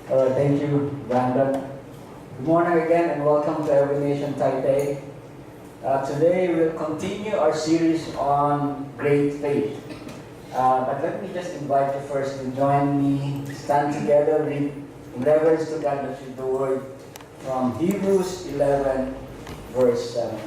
Thank you, Brandon. Good morning again and welcome to Every Nation Taipei. Today we'll continue our series on great faith. But let me just invite you first to join me, stand together, read in reverence to God, let's read the word from Hebrews 11, verse 7.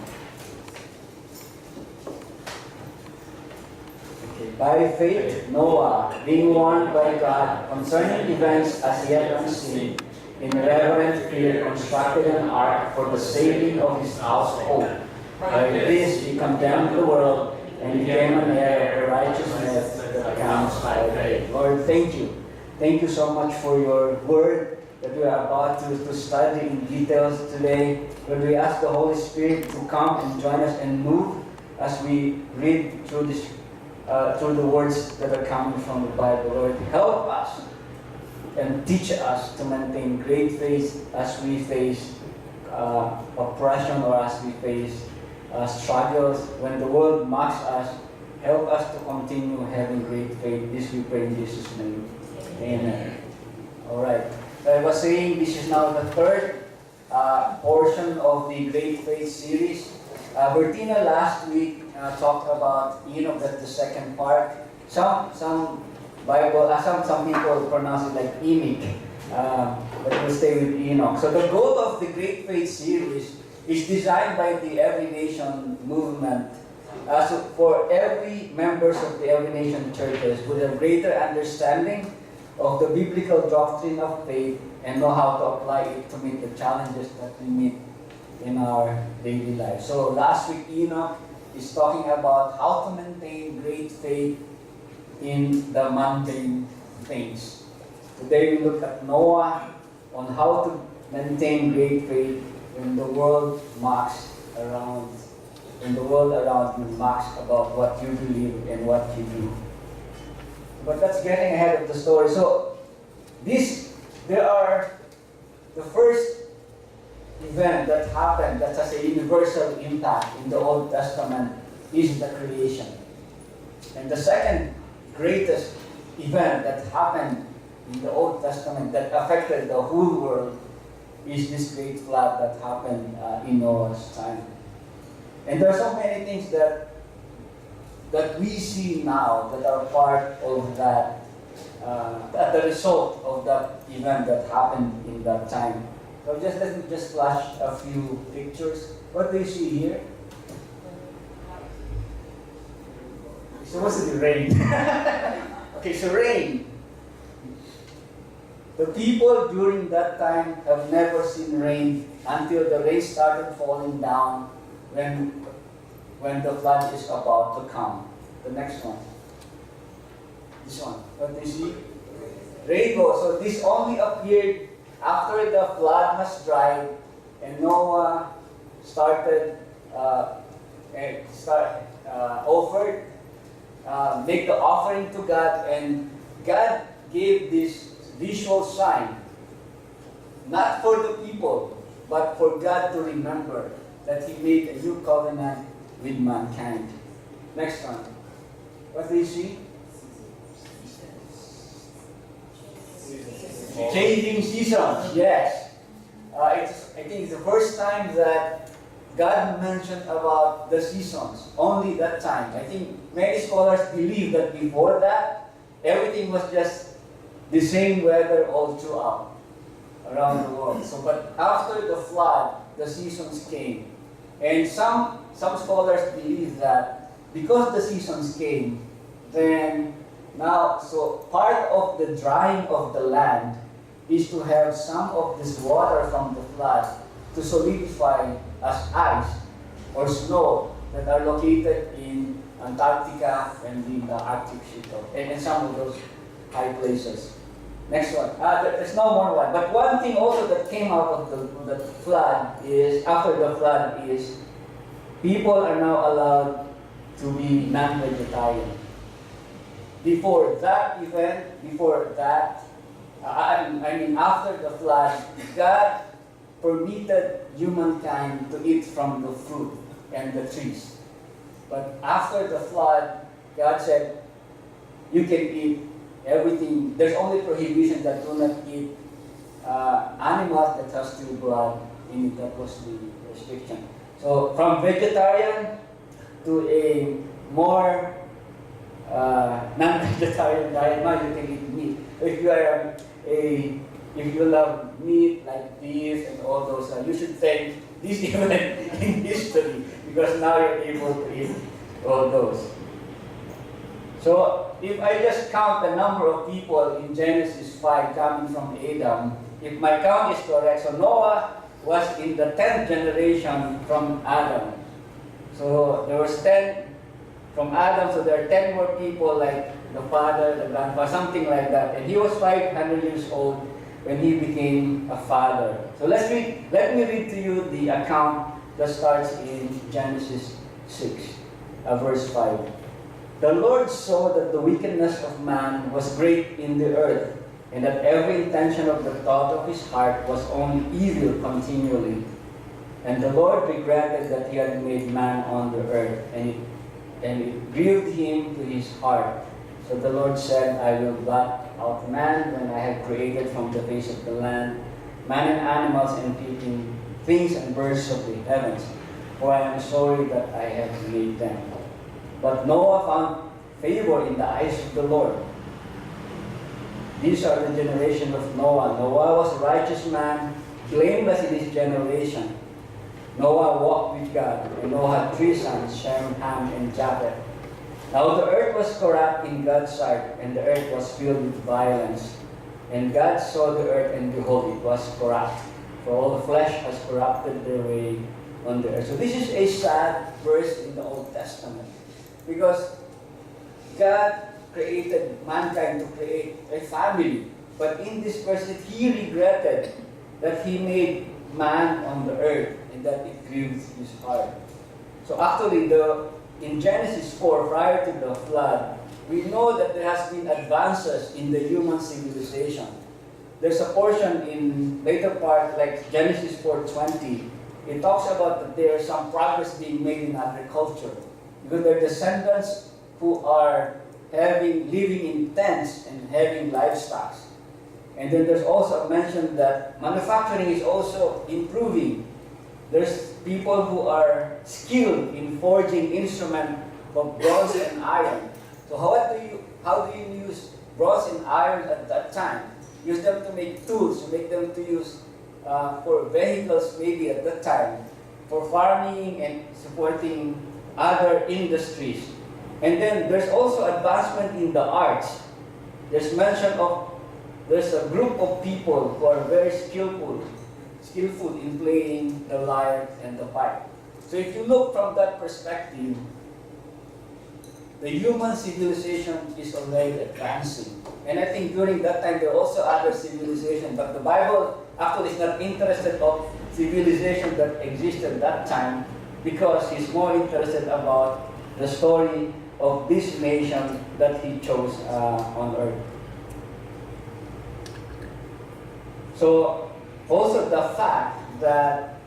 By faith, Noah, being warned by God concerning events as yet unseen, in reverent fear constructed an ark for the saving of his household. By this he condemned the world and became an heir of the righteousness that comes by faith. Lord, thank you. Thank you so much for your word that we are about to study in details today. Lord, we ask the Holy Spirit to come and join us and move as we read through this through the words that are coming from the Bible. Lord, help us and teach us to maintain great faith as we face oppression or as we face struggles. When the world mocks us, help us to continue having great faith. This we pray in Jesus' name. Amen. All right. So I was saying this is now the third portion of the Great Faith series. Bertina last week talked about Enoch, that's the second part. Some Bible, some people pronounce it like Enoch, but we'll stay with Enoch. So the goal of the Great Faith series is designed by the Every Nation movement. So for every members of the Every Nation churches would have greater understanding of the biblical doctrine of faith and know how to apply it to meet the challenges that we meet in our daily life. So last week Enoch is talking about how to maintain great faith in the mundane things. Today we look at Noah on how to maintain great faith when the world mocks around, when the world around you mocks about what you believe and what you do. But that's getting ahead of the story. So there are the first event that happened that has a universal impact in the Old Testament is the creation. And the second greatest event that happened in the Old Testament that affected the whole world is this great flood that happened in Noah's time. And there are so many things that we see now that are part of that, the result of that event that happened in that time. So let me just flash a few pictures. What do you see here? It's supposed to be rain. Okay, so rain. The people during that time have never seen rain until the rain started falling down when the flood is about to come. The next one. This one. What do you see? Rainbow. So this only appeared after the flood has dried and Noah make the offering to God, and God gave this visual sign, not for the people, but for God to remember that He made a new covenant with mankind. Next one. What do you see? Changing seasons, yes. I think it's the first time that God mentioned about the seasons, only that time. I think many scholars believe that before that, everything was just the same weather all throughout, around the world. So, but after the flood, the seasons came. And some scholars believe that because the seasons came, then now, so part of the drying of the land is to have some of this water from the flood to solidify as ice or snow that are located in Antarctica and in the Arctic Circle and in some of those high places. Next one. There's no more one. But one thing also that came out of the flood is, after the flood is, people are now allowed to be non-vegetarian. Before that event, after the flood, God permitted humankind to eat from the fruit and the trees. But after the flood, God said, you can eat everything. There's only prohibition that do not eat animals that has two blood in it. That was the restriction. So from vegetarian to a more non-vegetarian diet, now you can eat meat. If you are if you love meat like beef and all those, you should thank this event in history because now you're able to eat all those. So if I just count the number of people in Genesis 5 coming from Adam, if my count is correct, so Noah was in the 10th generation from Adam. So there was 10 from Adam, so there are 10 more people like the father, the grandfather, something like that. And he was 500 years old when he became a father. So let me read to you the account that starts in Genesis 6, verse 5. The Lord saw that the wickedness of man was great in the earth, and that every intention of the thought of his heart was only evil continually. And the Lord regretted that he had made man on the earth, and it grieved him to his heart. So the Lord said, I will blot out man when I have created from the face of the land, man and animals and creeping things and birds of the heavens, for I am sorry that I have made them. But Noah found favor in the eyes of the Lord. These are the generation of Noah. Noah was a righteous man, blameless in his generation. Noah walked with God, and Noah had 3 sons, Shem, Ham, and Japheth. Now the earth was corrupt in God's sight, and the earth was filled with violence. And God saw the earth, and behold, it was corrupt, for all the flesh has corrupted their way on the earth. So this is a sad verse in the Old Testament, because God created mankind to create a family. But in this verse, he regretted that he made man on the earth and that it grieved his heart. So actually, in Genesis 4, prior to the flood, we know that there has been advances in the human civilization. There's a portion in later part, like Genesis 4:20, it talks about that there is some progress being made in agriculture. Because there are descendants who are living in tents and having livestock. And then there's also mentioned that manufacturing is also improving. There's people who are skilled in forging instruments of bronze and iron. So how do you use bronze and iron at that time? Use them to make tools, to make them to use for vehicles maybe at that time, for farming and supporting other industries. And then there's also advancement in the arts. There's a group of people who are very skillful in playing the lyre and the pipe. So if you look from that perspective, the human civilization is already advancing. And I think during that time there are also other civilizations, but the Bible actually is not interested of civilization that existed at that time, because he's more interested about the story of this nation that he chose on earth. So also the fact that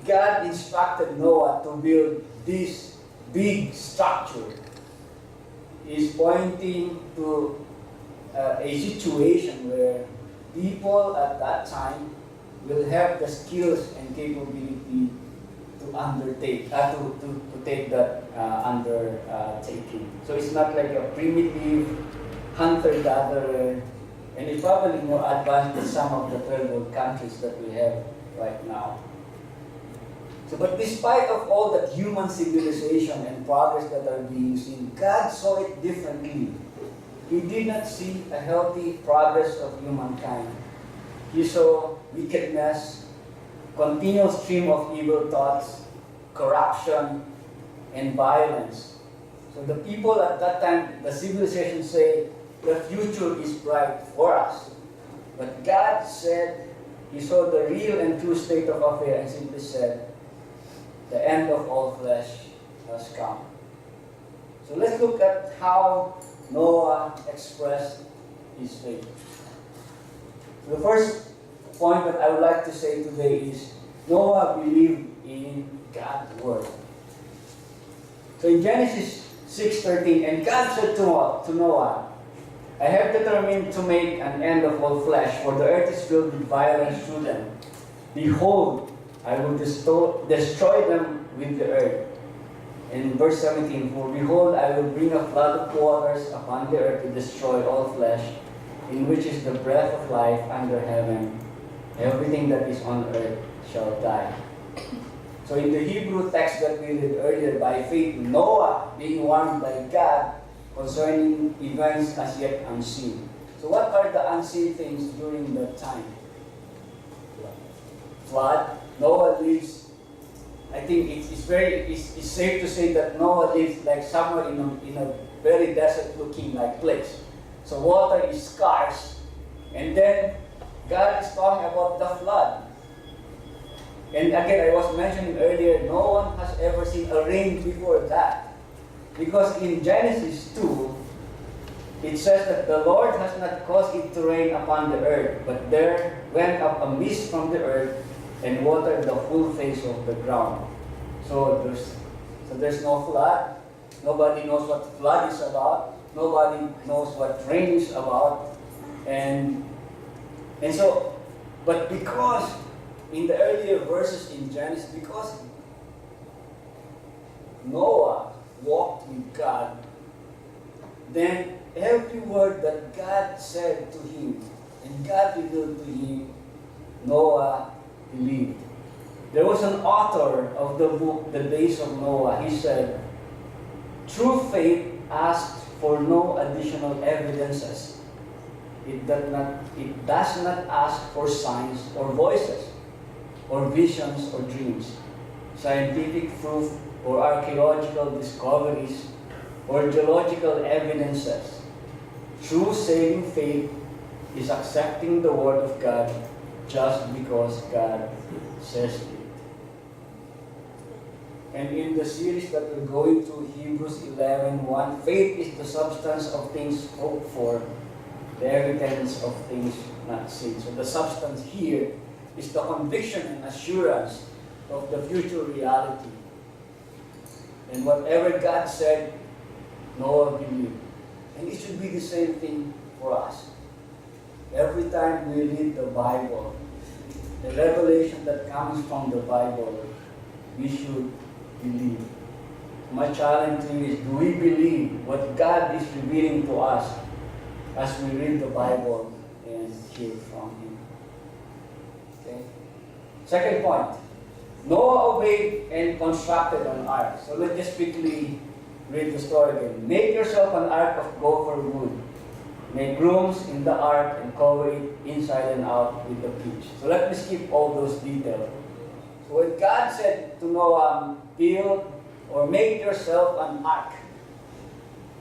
God instructed Noah to build this big structure is pointing to a situation where people at that time will have the skills and capability to undertake, to take that undertaking. So it's not like a primitive hunter-gatherer, and it's probably more advanced than some of the third world countries that we have right now. So, but despite of all that human civilization and progress that are being seen, God saw it differently. He did not see a healthy progress of humankind. He saw wickedness, continual stream of evil thoughts, corruption, and violence. So the people at that time, the civilization say, the future is bright for us. But God said, He saw the real and true state of affairs and simply said, the end of all flesh has come. So let's look at how Noah expressed his faith. So the first point that I would like to say today is Noah believed in God's word. So in Genesis 6:13, and God said to Noah, I have determined to make an end of all flesh, for the earth is filled with violence through them. Behold, I will destroy them with the earth. And in verse 17, for behold, I will bring a flood of waters upon the earth to destroy all flesh, in which is the breath of life under heaven. Everything that is on earth shall die. So in the Hebrew text that we read earlier, by faith, Noah being warned by God concerning events as yet unseen. So what are the unseen things during that time? Flood. Noah lives, I think it's safe to say that Noah lives like somewhere in a very desert looking like place. So water is scarce. And then God is talking about the flood. And again, I was mentioning earlier, no one has ever seen a rain before that. Because in Genesis 2, it says that the Lord has not caused it to rain upon the earth, but there went up a mist from the earth and watered the full face of the ground. So there's no flood. Nobody knows what flood is about. Nobody knows what rain is about. And so, but because in the earlier verses in Genesis, because Noah walked with God, then every word that God said to him and God revealed to him, Noah believed. There was an author of the book, The Days of Noah. He said, true faith asks for no additional evidences. It does not ask for signs or voices, or visions or dreams, scientific proof or archaeological discoveries, or geological evidences. True saving faith is accepting the Word of God just because God says it. And in the series that we're going to, Hebrews 11:1, faith is the substance of things hoped for, the evidence of things not seen. So the substance here is the conviction and assurance of the future reality. And whatever God said, Noah believed. And it should be the same thing for us. Every time we read the Bible, the revelation that comes from the Bible, we should believe. My challenge to you is, do we believe what God is revealing to us as we read the Bible and hear from Him? Okay. Second point, Noah obeyed and constructed an ark. So let's just quickly read the story again. Make yourself an ark of gopher wood. Make rooms in the ark and cover it inside and out with the pitch. So let me skip all those details. So when God said to Noah, build or make yourself an ark,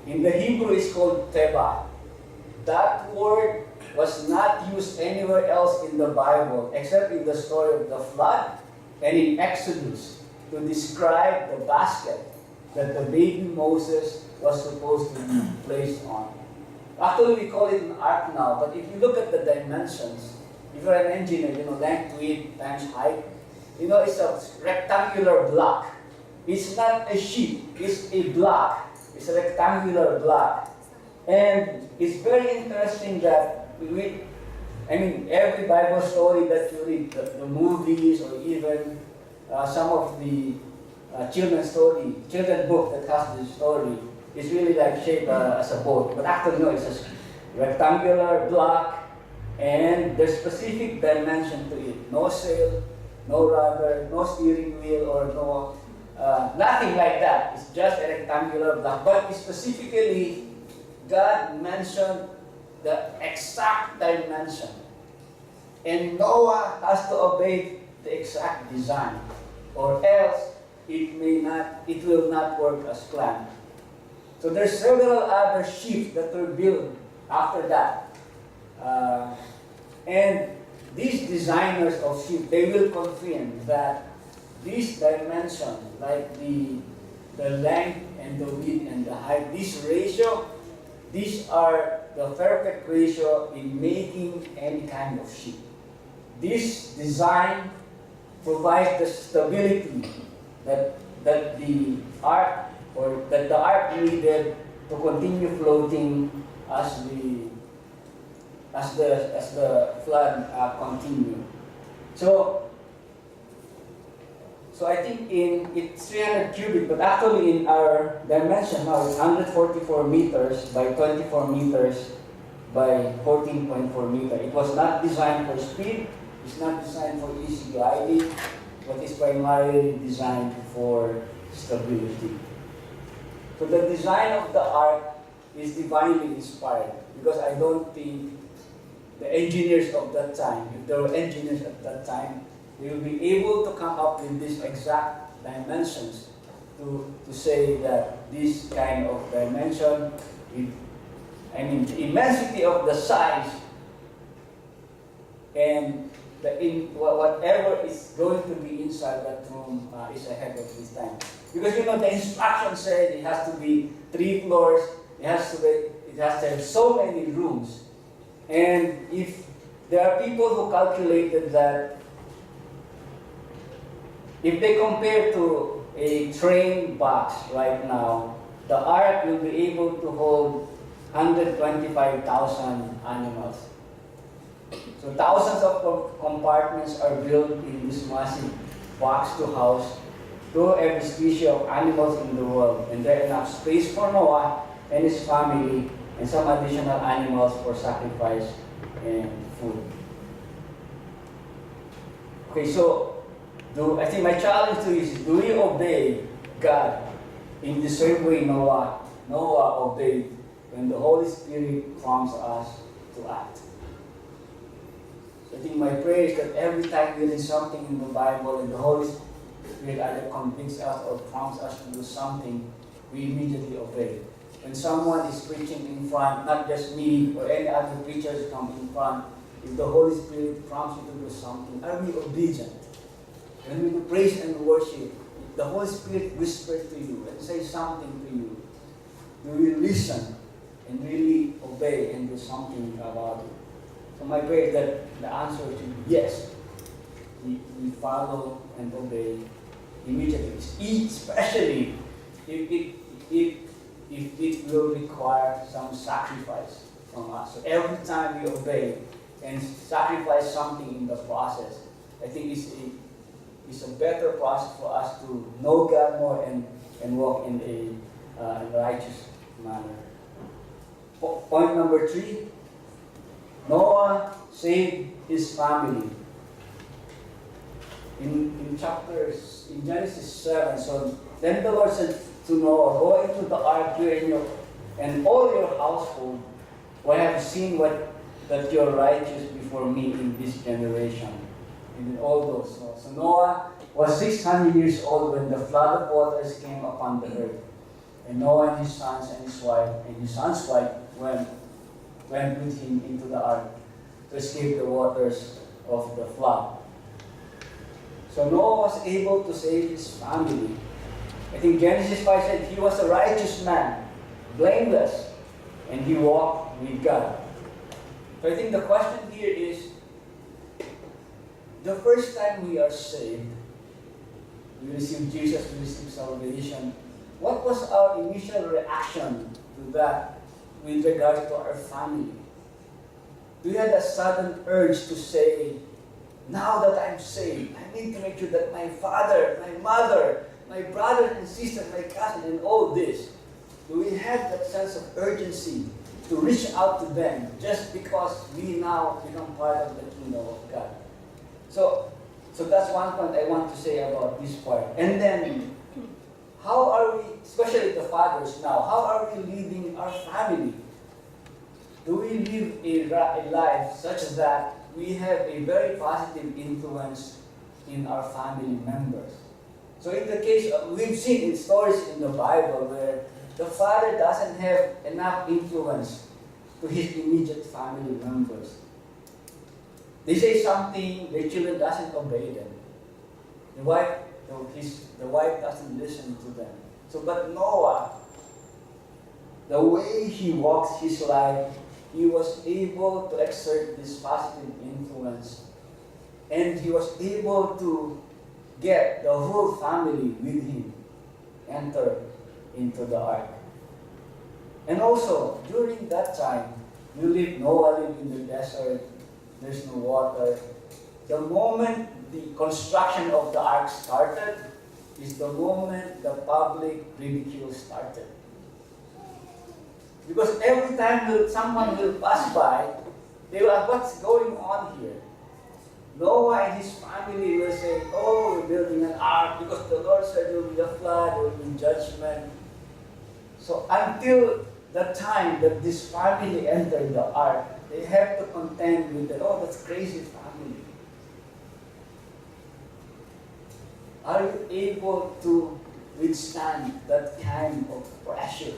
in the Hebrew it's called teva. That word was not used anywhere else in the Bible except in the story of the flood and in Exodus to describe the basket that the baby Moses was supposed to be placed on. Actually, we call it an ark now, but if you look at the dimensions, if you're an engineer, length, width times height, it's a rectangular block. It's not a sheet, it's a block. It's a rectangular block. And it's very interesting that every Bible story that you read, the movies or even some of the children's book that has this story, is really like shaped as a boat. But actually, no, it's a rectangular block, and there's specific dimension to it. No sail, no rudder, no steering wheel, or no nothing like that. It's just a rectangular block. But specifically, God mentioned the exact dimension. And Noah has to obey the exact design, or else it will not work as planned. So there's several other ships that were built after that. And these designers of ships, they will confirm that this dimension, like the length and the width and the height, this ratio, these are the perfect ratio in making any kind of ship. This design provides the stability that the ark needed to continue floating as the flood continued. So I think it's 300 cubic, but actually in our dimension now it's 144 meters by 24 meters by 14.4 meters. It was not designed for speed, it's not designed for easy gliding, but it's primarily designed for stability. So the design of the ark is divinely inspired, because I don't think the engineers of that time, if there were engineers at that time, they will be able to come up with these exact dimensions to say that this kind of dimension, the immensity of the size and whatever is going to be inside that room is ahead of this time. Because the instructions said it has to be 3 floors, it has to have so many rooms. And if there are people who calculated that if they compare to a train box right now, the ark will be able to hold 125,000 animals. So thousands of compartments are built in this massive box to house every species of animals in the world. And there is enough space for Noah and his family and some additional animals for sacrifice and food. Okay, so I think my challenge to you is, do we obey God in the same way Noah obeyed when the Holy Spirit prompts us to act? So I think my prayer is that every time we read something in the Bible and the Holy Spirit either convicts us or prompts us to do something, we immediately obey. When someone is preaching in front, not just me or any other preachers come in front, if the Holy Spirit prompts you to do something, are we obedient? When we do praise and worship, the Holy Spirit whispers to you and says something to you, do we listen and really obey and do something about it? So my prayer is that the answer to yes, we follow and obey immediately, especially if it will require some sacrifice from us. So every time we obey and sacrifice something in the process, I think it's a better process for us to know God more and walk in a righteous manner. Point number 3, Noah saved his family. In Genesis 7, so then the Lord said to Noah, go into the ark, you and all your household, for I have seen that you are righteous before me in this generation. And in all those. So Noah was 600 years old when the flood of waters came upon the earth. And Noah and his sons and his wife, and his son's wife went with him into the ark to escape the waters of the flood. So Noah was able to save his family. I think Genesis 5 said he was a righteous man, blameless, and he walked with God. So I think the question here is, the first time we are saved, we receive Jesus, we receive salvation, what was our initial reaction to that with regards to our family? Do you have a sudden urge to say, now that I'm saved, I need to make sure that my father, my mother, my brother and sister, my cousin, and all this, do we have that sense of urgency to reach out to them just because we now become part of the kingdom of God? So that's one point I want to say about this part. And then, how are we, especially the fathers now, how are we leading our family? Do we live a life such that we have a very positive influence in our family members? So in the case of, we've seen in stories in the Bible where the father doesn't have enough influence to his immediate family members. They say something, their children doesn't obey them. The wife doesn't listen to them. So, but Noah, the way he walks his life, he was able to exert this positive influence. And he was able to get the whole family with him enter into the ark. And also, during that time, Noah lived in the desert, there's no water. The moment the construction of the ark started is the moment the public ridicule started. Because every time someone will pass by, they will ask, what's going on here? Noah and his family will say, oh, we're building an ark because the Lord said there will be a flood, there will be judgment. So until the time that this family entered the ark, they have to contend with that, oh, that's crazy family. Are you able to withstand that kind of pressure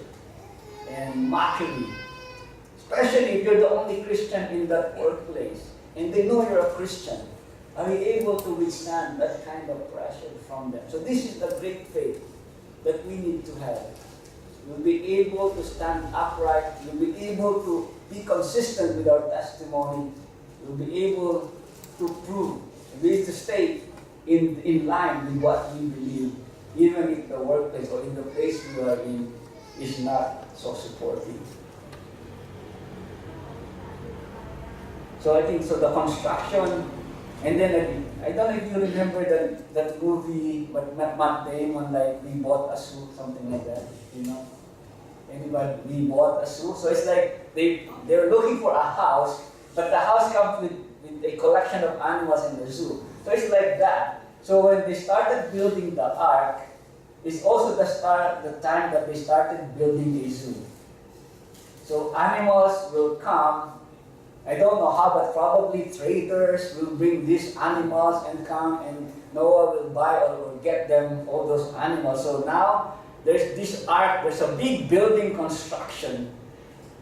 and mockery? Especially if you're the only Christian in that workplace and they know you're a Christian. Are you able to withstand that kind of pressure from them? So this is the great faith that we need to have. We'll be able to stand upright. We'll be able to be consistent with our testimony. We'll be able to prove, we need to stay in line with what we believe, even if the workplace or in the place we are in is not so supportive. So I think the construction, and then I don't know if you remember that movie, but Matt Damon, like We Bought a Zoo, something like that, you know? Anybody, We Bought a Zoo? So it's like they're looking for a house, but the house comes with a collection of animals in the zoo. So it's like that. So when they started building the ark, it's also the time that they started building a zoo. So animals will come. I don't know how, but probably traders will bring these animals and come, and Noah will buy or get them, all those animals. So now there's this ark, there's a big building construction,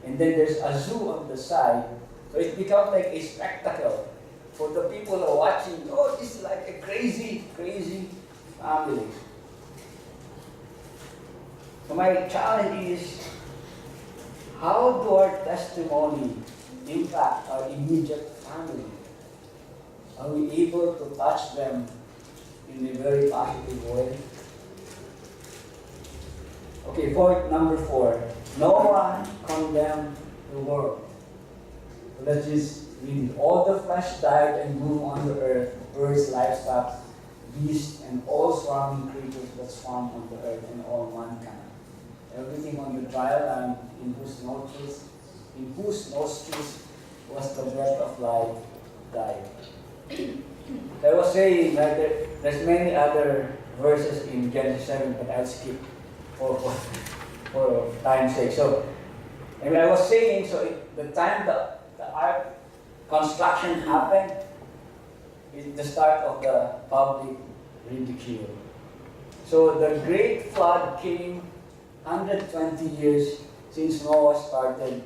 and then there's a zoo on the side. So it becomes like a spectacle for the people who are watching. Oh, this is like a crazy, crazy family. So my challenge is, how do our testimony impact our immediate family? Are we able to touch them in a very positive way? Okay, point number 4. No one condemned the world. So let's just read it. All the flesh died and grew on the earth, birds, livestock, beasts, and all swarming creatures that swarm on the earth, and all mankind. Everything on the dry land in whose nostrils was the breath of life died. I was saying that there's many other verses in Genesis 7, but I'll skip for time's sake. So, I was saying, so the time the ark construction happened is the start of the public ridicule. So the great flood came 120 years since Noah started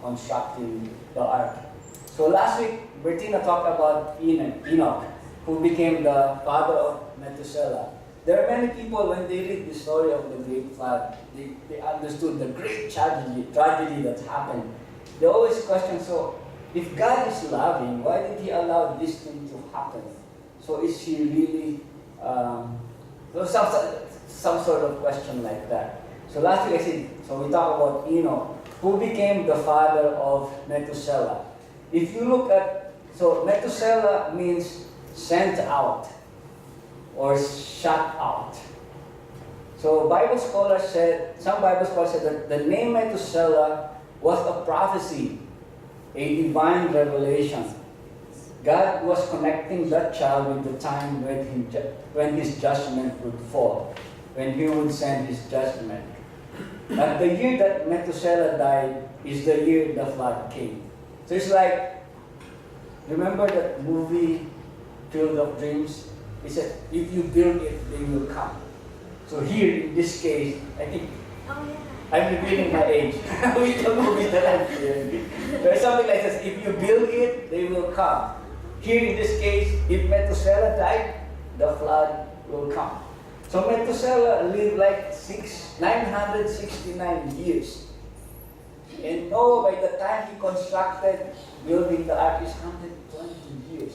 constructing the ark. So last week, Bertina talked about Enoch, who became the father of Methuselah. There are many people, when they read the story of the great flood, they understood the great tragedy that happened. They always question, so if God is loving, why did He allow this thing to happen? So is He really, some sort of question like that. So last week I said, so we talked about Enoch, who became the father of Methuselah. If you look at, so Methuselah means sent out or shut out. So some Bible scholars said that the name Methuselah was a prophecy, a divine revelation. God was connecting that child with the time when His judgment would fall, when He would send His judgment. But the year that Methuselah died is the year the flood came. So it's like, remember that movie, Field of Dreams? It said, if you build it, they will come. So here, in this case, I think, I'm revealing my age with the movie that I'm hearing. There's something like this, if you build it, they will come. Here in this case, if Methuselah died, the flood will come. So Methuselah lived like 969 years. And Noah, by the time he constructed, building the ark, is 120 years.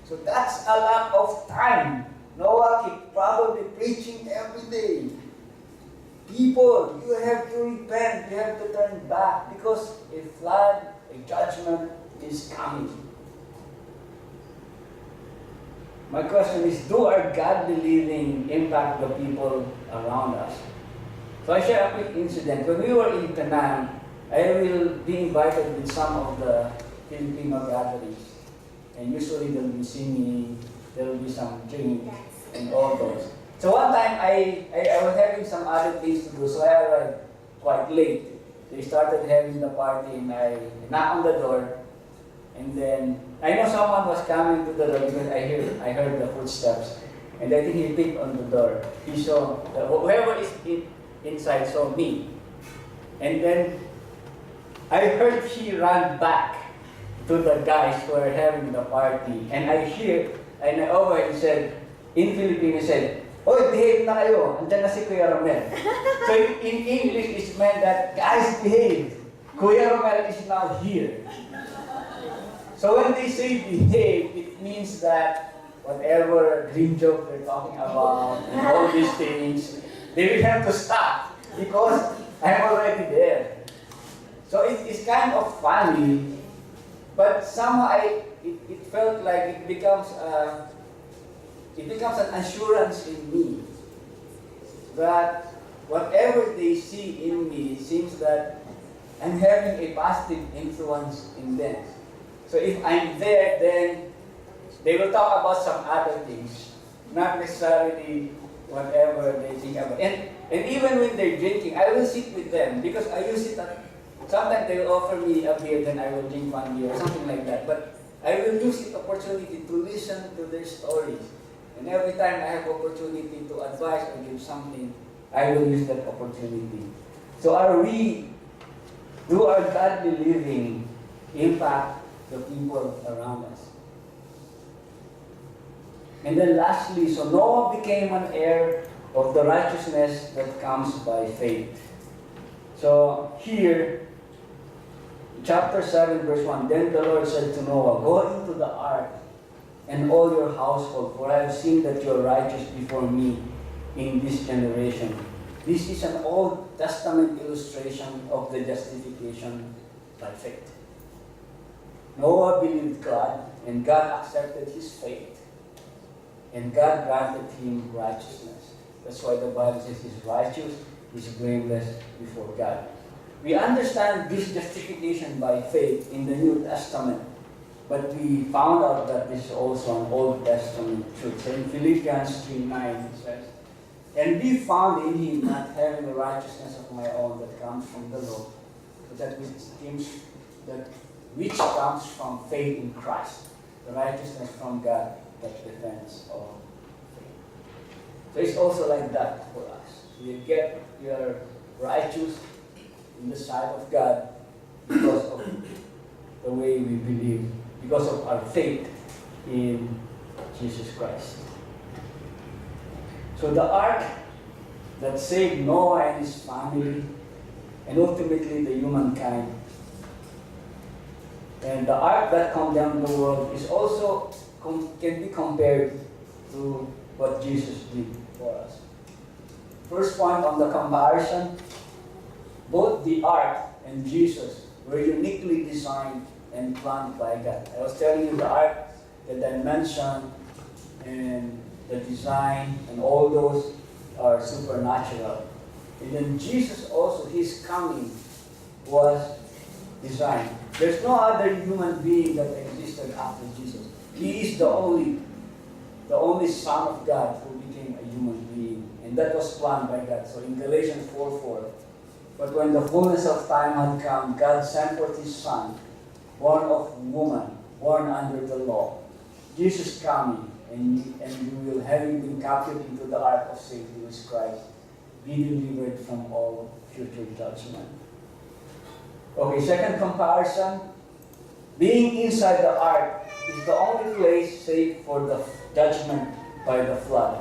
So that's a lot of time. Noah kept probably preaching every day. people, you have to repent, you have to turn back because a flood, a judgment is coming. My question is, do our godly living impact the people around us? So I share a quick incident. When we were in Penang, I will be invited with some of the Filipino gatherings. And usually there will be singing, there will be some drinks, and all those. So one time I was having some other things to do, so I arrived quite late. They started having the party and I knocked on the door. And then I know someone was coming to the door because I heard the footsteps. And I think he picked on the door. He saw, whoever is inside saw me. And then I heard he ran back to the guys who were having the party. And I hear, and I over and said, in Filipino said, "Oy, behave na kayo. Andiyan na si Kuya Romel." So in English, it meant that, guys, behave. Kuya Romel is now here. So when they say behave, it means that whatever dream joke they're talking about and all these things, they will have to stop because I'm already there. So it's kind of funny, but somehow it felt like it becomes an assurance in me that whatever they see in me seems that I'm having a positive influence in them. So if I'm there, then they will talk about some other things, not necessarily whatever they think about. And even when they're drinking, I will sit with them because I use it. Sometimes they will offer me a beer, then I will drink one beer or something like that. But I will use the opportunity to listen to their stories. And every time I have opportunity to advise or give something, I will use that opportunity. So do our godly living impact the people around us? And then lastly, so Noah became an heir of the righteousness that comes by faith. So here, chapter 7, verse 1, then the Lord said to Noah, "Go into the ark and all your household, for I have seen that you are righteous before me in this generation." This is an Old Testament illustration of the justification by faith. Noah believed God, and God accepted his faith, and God granted him righteousness. That's why the Bible says he's righteous, he's blameless before God. We understand this justification by faith in the New Testament, but we found out that this is also an Old Testament truth. So in Philippians 3:9 it says, "And be found in him, not having the righteousness of my own that comes from the law, but that which comes from faith in Christ, the righteousness from God that depends on faith." So it's also like that for us. We are righteous in the sight of God because of the way we believe, because of our faith in Jesus Christ. So the ark that saved Noah and his family, and ultimately the humankind, and the ark that condemned the world is also can be compared to what Jesus did for us. First point on the comparison, both the ark and Jesus were uniquely designed and planned by God. I was telling you the ark, the dimension, and the design, and all those are supernatural. And then Jesus also, his coming was designed. There's no other human being that existed after Jesus. He is the only Son of God who became a human being. And that was planned by God. So in Galatians 4:4, "But when the fullness of time had come, God sent forth his Son, born of woman, born under the law." Jesus coming, and you will, having been captured into the ark of safety with Christ, be delivered from all future judgment. Okay, second comparison. Being inside the ark is the only place safe for the judgment by the flood.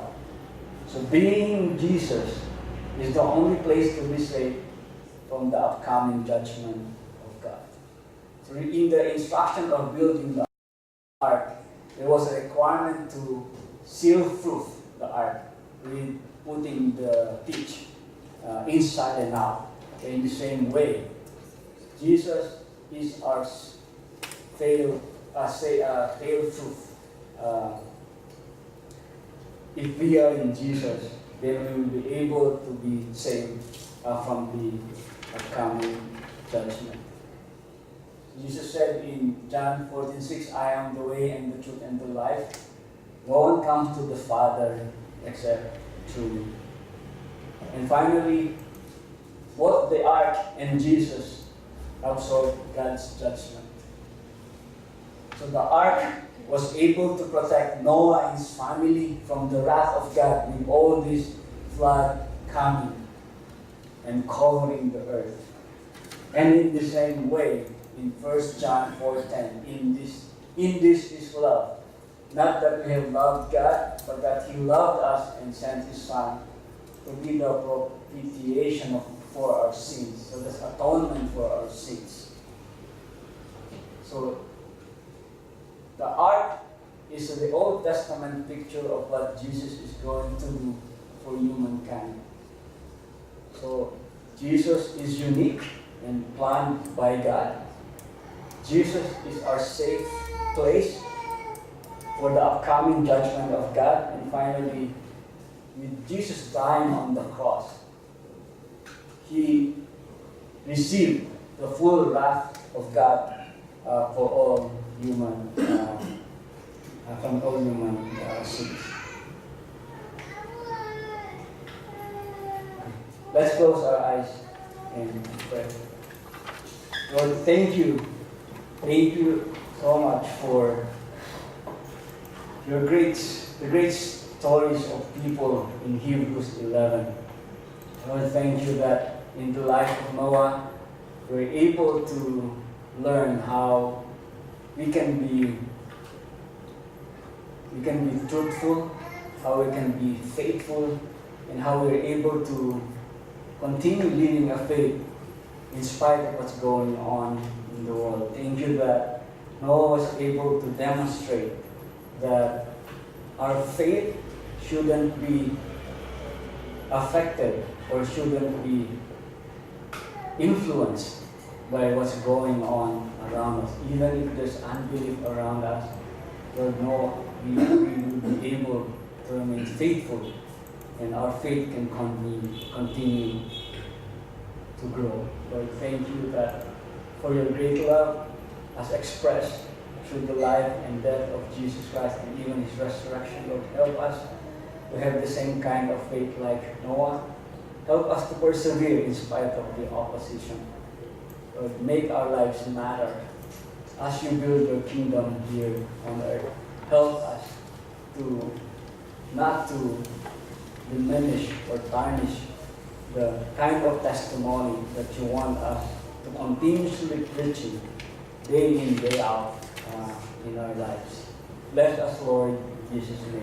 So being Jesus is the only place to be safe from the upcoming judgment of God. So in the instruction of building the ark, there was a requirement to seal-proof the ark with putting the pitch inside and out. In the same way, Jesus is our fail truth. If we are in Jesus, then we will be able to be saved from the upcoming judgment. Jesus said in John 14:6, I am the way and the truth and the life. No one comes to the Father except through me. And finally, both the ark and Jesus absorbed God's judgment. So the ark was able to protect Noah and his family from the wrath of God with all this flood coming and covering the earth. And in the same way, in 1 John 4:10, in this is love. Not that we have loved God, but that He loved us and sent His Son to be the propitiation for our sins. So that's atonement for our sins. So the ark is the Old Testament picture of what Jesus is going to do for humankind. So Jesus is unique and planned by God. Jesus is our safe place for the upcoming judgment of God. And finally, with Jesus dying on the cross, He received the full wrath of God for all human from all human sins. Let's close our eyes and pray. Lord, thank you. Thank you so much for the great stories of people in Hebrews 11. Lord, thank you that in the life of Noah, we're able to learn how we can be truthful, how we can be faithful, and how we're able to continue living a faith in spite of what's going on in the world. Thank you that Noah was able to demonstrate that our faith shouldn't be affected or shouldn't be influenced by what's going on around us. Even if there's unbelief around us, Lord, no, we will be able to remain faithful, and our faith can continue to grow. Lord, thank you that for your great love as expressed through the life and death of Jesus Christ and even His resurrection. Lord, help us to have the same kind of faith like Noah. Help us to persevere in spite of the opposition. Lord, make our lives matter as you build your kingdom here on earth. Help us to not to diminish or tarnish the kind of testimony that you want us to continuously preaching day in, day out in our lives. Bless us, Lord, in Jesus' name.